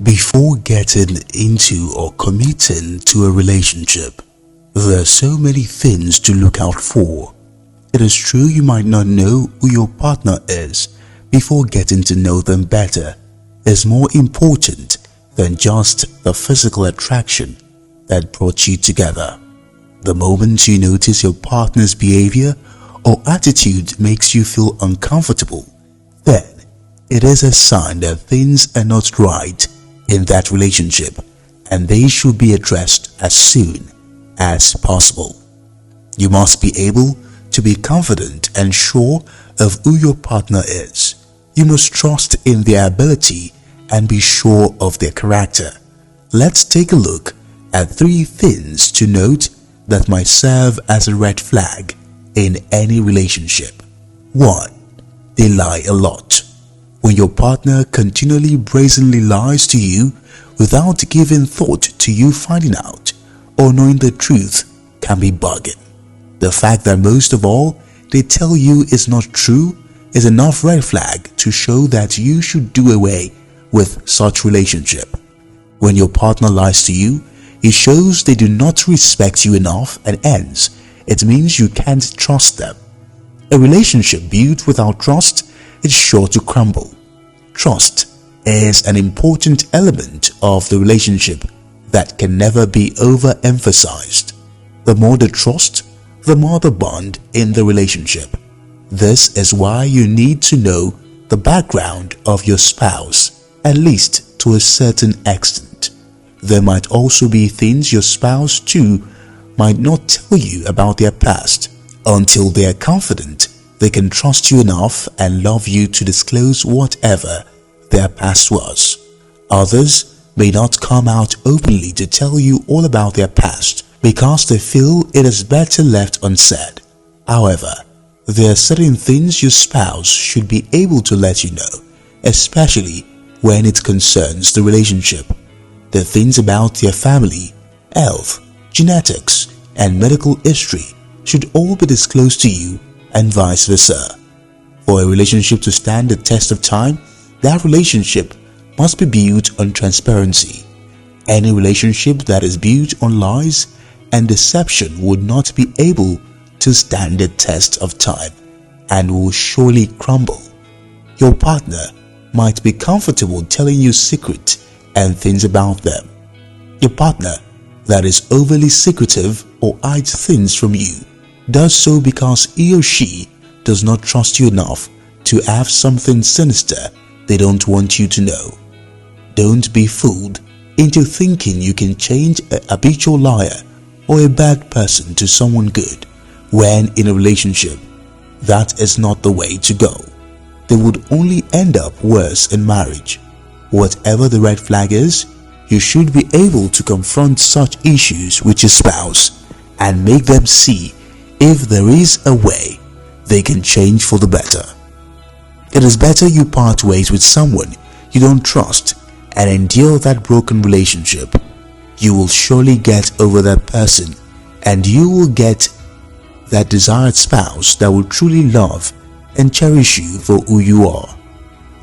Before getting into or committing to a relationship, there are so many things to look out for. It is true you might not know who your partner is before getting to know them better. Is more important than just the physical attraction that brought you together. The moment you notice your partner's behavior or attitude makes you feel uncomfortable, then it is a sign that things are not right in that relationship and they should be addressed as soon as possible. You must be able to be confident and sure of who your partner is. You must trust in their ability and be sure of their character. Let's take a look at 3 things to note that might serve as a red flag in any relationship. 1. They lie a lot. When your partner continually brazenly lies to you without giving thought to you finding out or knowing the truth can be bugging. The fact that most of all they tell you is not true is enough red flag to show that you should do away with such relationship. When your partner lies to you, it shows they do not respect you enough, and hence it means you can't trust them. A relationship built without trust is sure to crumble. Trust is an important element of the relationship that can never be overemphasized. The more the trust, the more the bond in the relationship. This is why you need to know the background of your spouse, at least to a certain extent. There might also be things your spouse too might not tell you about their past until they are confident they can trust you enough and love you to disclose whatever their past was. Others may not come out openly to tell you all about their past because they feel it is better left unsaid. However, there are certain things your spouse should be able to let you know, especially when it concerns the relationship. The things about their family, health, genetics, and medical history should all be disclosed to you, and vice versa. For a relationship to stand the test of time, that relationship must be built on transparency. Any relationship that is built on lies and deception would not be able to stand the test of time and will surely crumble. Your partner might be comfortable telling you secrets and things about them. Your partner that is overly secretive or hides things from you does so because he or she does not trust you enough to have something sinister they don't want you to know. Don't be fooled into thinking you can change a habitual liar or a bad person to someone good when in a relationship. That is not the way to go. They would only end up worse in marriage. Whatever the red flag is, you should be able to confront such issues with your spouse and make them see if there is a way they can change for the better. It is better you part ways with someone you don't trust and endure that broken relationship. You will surely get over that person and you will get that desired spouse that will truly love and cherish you for who you are.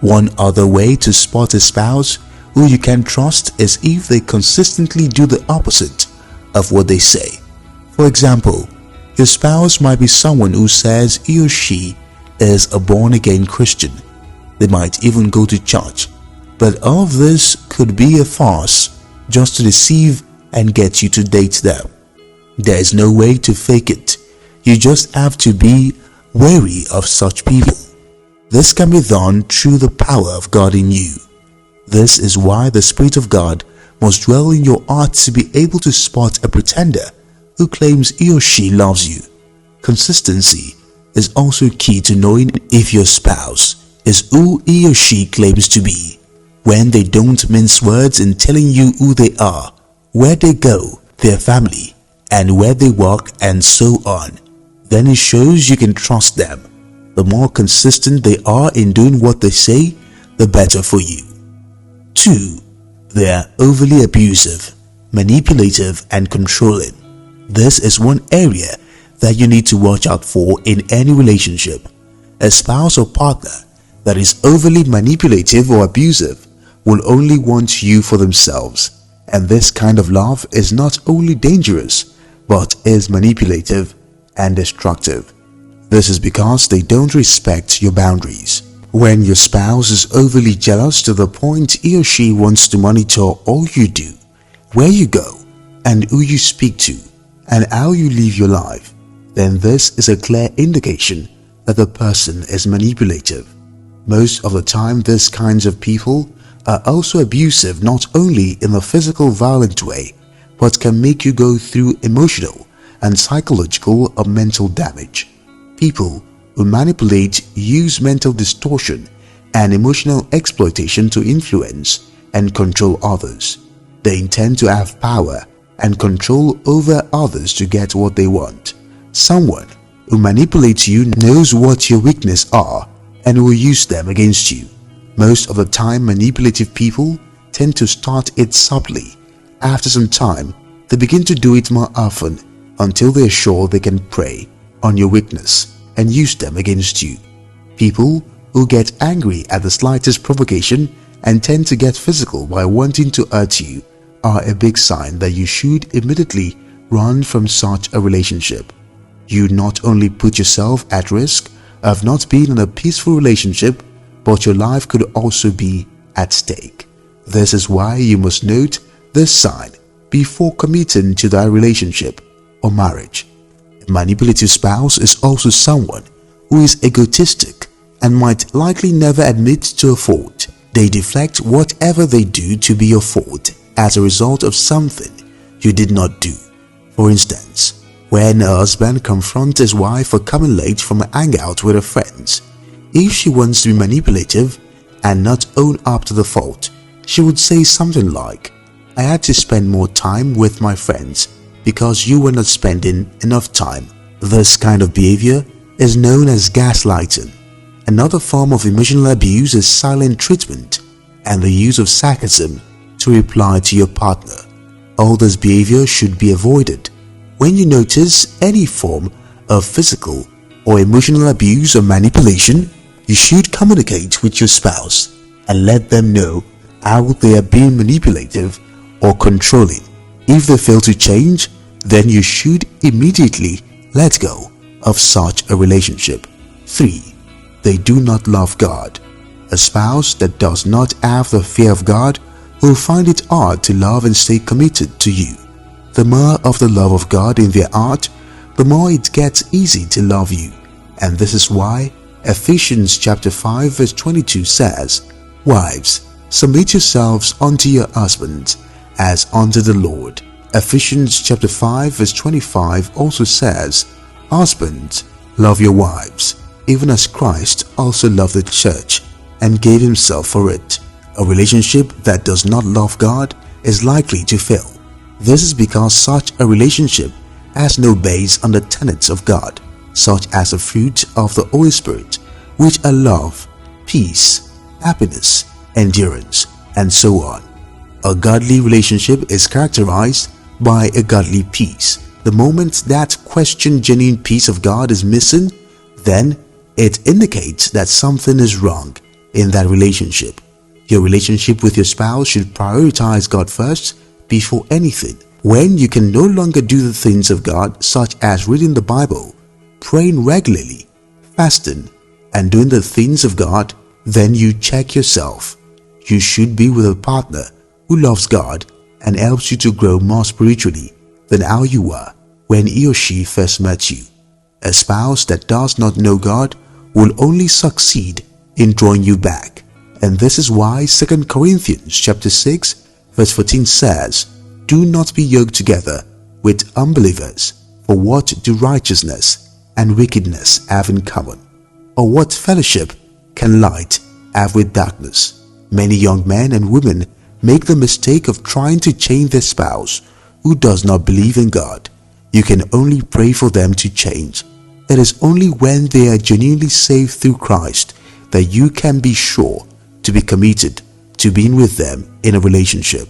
One other way to spot a spouse who you can trust is if they consistently do the opposite of what they say. For example, your spouse might be someone who says he or she is a born-again Christian. They might even go to church, but all of this could be a farce just to deceive and get you to date them. There is no way to fake it. You just have to be wary of such people. This can be done through the power of God in you. This is why the Spirit of God must dwell in your heart to be able to spot a pretender who claims he or she loves you. Consistency is also key to knowing if your spouse is who he or she claims to be. When they don't mince words in telling you who they are, where they go, their family, and where they work and so on, then it shows you can trust them. The more consistent they are in doing what they say, the better for you. 2. They are overly abusive, manipulative, and controlling. This is one area that you need to watch out for in any relationship. A spouse or partner that is overly manipulative or abusive will only want you for themselves, and this kind of love is not only dangerous but is manipulative and destructive. This is because they don't respect your boundaries. When your spouse is overly jealous to the point he or she wants to monitor all you do, where you go, and who you speak to, and how you live your life, then this is a clear indication that the person is manipulative. Most of the time, these kinds of people are also abusive, not only in a physical violent way, but can make you go through emotional and psychological or mental damage. People who manipulate use mental distortion and emotional exploitation to influence and control others. They intend to have power and control over others to get what they want. Someone who manipulates you knows what your weaknesses are and will use them against you. Most of the time, manipulative people tend to start it subtly. After some time, they begin to do it more often until they are sure they can prey on your weakness and use them against you. People who get angry at the slightest provocation and tend to get physical by wanting to hurt you are a big sign that you should immediately run from such a relationship. You not only put yourself at risk of not being in a peaceful relationship, but your life could also be at stake. This is why you must note this sign before committing to that relationship or marriage. A manipulative spouse is also someone who is egotistic and might likely never admit to a fault. They deflect whatever they do to be your fault as a result of something you did not do. For instance, when a husband confronts his wife for coming late from a hangout with her friends, if she wants to be manipulative and not own up to the fault, she would say something like, "I had to spend more time with my friends because you were not spending enough time." This kind of behavior is known as gaslighting. Another form of emotional abuse is silent treatment and the use of sarcasm to reply to your partner. All this behavior should be avoided. When you notice any form of physical or emotional abuse or manipulation, you should communicate with your spouse and let them know how they are being manipulative or controlling. If they fail to change, then you should immediately let go of such a relationship. 3. They do not love God. A spouse that does not have the fear of God will find it hard to love and stay committed to you. The more of the love of God in their heart, the more it gets easy to love you. And this is why Ephesians chapter 5 verse 22 says, "Wives, submit yourselves unto your husbands as unto the Lord." Ephesians chapter 5 verse 25 also says, "Husbands, love your wives, even as Christ also loved the church and gave himself for it." A relationship that does not love God is likely to fail. This is because such a relationship has no base on the tenets of God, such as the fruit of the Holy Spirit, which are love, peace, happiness, endurance, and so on. A godly relationship is characterized by a godly peace. The moment that questioned genuine peace of God is missing, then it indicates that something is wrong in that relationship. Your relationship with your spouse should prioritize God first before anything. When you can no longer do the things of God, such as reading the Bible, praying regularly, fasting, and doing the things of God, then you check yourself. You should be with a partner who loves God and helps you to grow more spiritually than how you were when he or she first met you. A spouse that does not know God will only succeed in drawing you back. And this is why 2 Corinthians chapter 6 verse 14 says, "Do not be yoked together with unbelievers, for what do righteousness and wickedness have in common? Or what fellowship can light have with darkness?" Many young men and women make the mistake of trying to change their spouse who does not believe in God. You can only pray for them to change. It is only when they are genuinely saved through Christ that you can be sure to be committed to being with them in a relationship.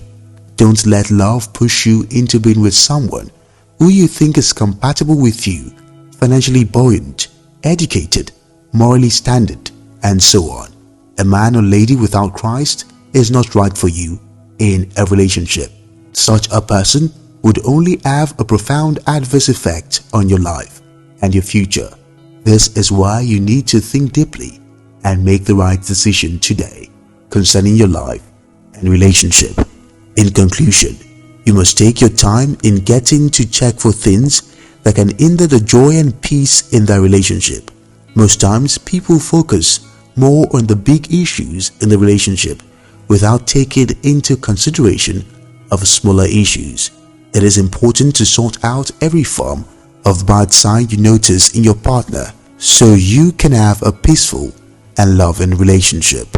Don't let love push you into being with someone who you think is compatible with you, financially buoyant, educated, morally standard, and so on. A man or lady without Christ is not right for you in a relationship. Such a person would only have a profound adverse effect on your life and your future. This is why you need to think deeply and make the right decision today concerning your life and relationship. In conclusion, you must take your time in getting to check for things that can hinder the joy and peace in their relationship. Most times, people focus more on the big issues in the relationship without taking into consideration of smaller issues. It is important to sort out every form of bad side you notice in your partner so you can have a peaceful and loving relationship.